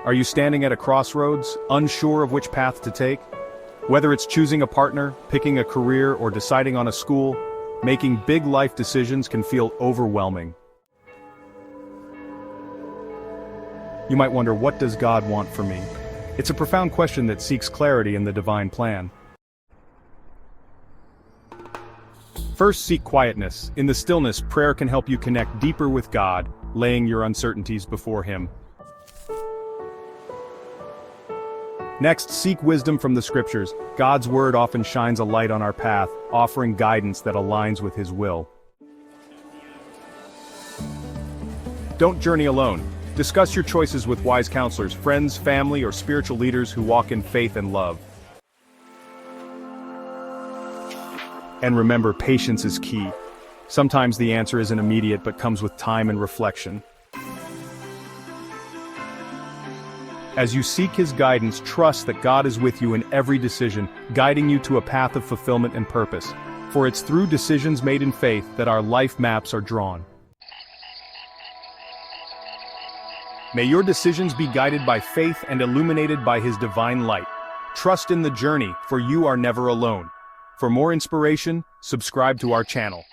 Are you standing at a crossroads, unsure of which path to take? Whether it's choosing a partner, picking a career, or deciding on a school, making big life decisions can feel overwhelming. You might wonder, what does God want for me? It's a profound question that seeks clarity in the divine plan. First, seek quietness. In the stillness, prayer can help you connect deeper with God, laying your uncertainties before Him. Next, seek wisdom from the scriptures. God's word often shines a light on our path, offering guidance that aligns with His will. Don't journey alone. Discuss your choices with wise counselors, friends, family, or spiritual leaders who walk in faith and love. And remember, patience is key. Sometimes the answer isn't immediate but comes with time and reflection. As you seek His guidance, trust that God is with you in every decision, guiding you to a path of fulfillment and purpose. For it's through decisions made in faith that our life maps are drawn. May your decisions be guided by faith and illuminated by His divine light. Trust in the journey, for you are never alone. For more inspiration, subscribe to our channel.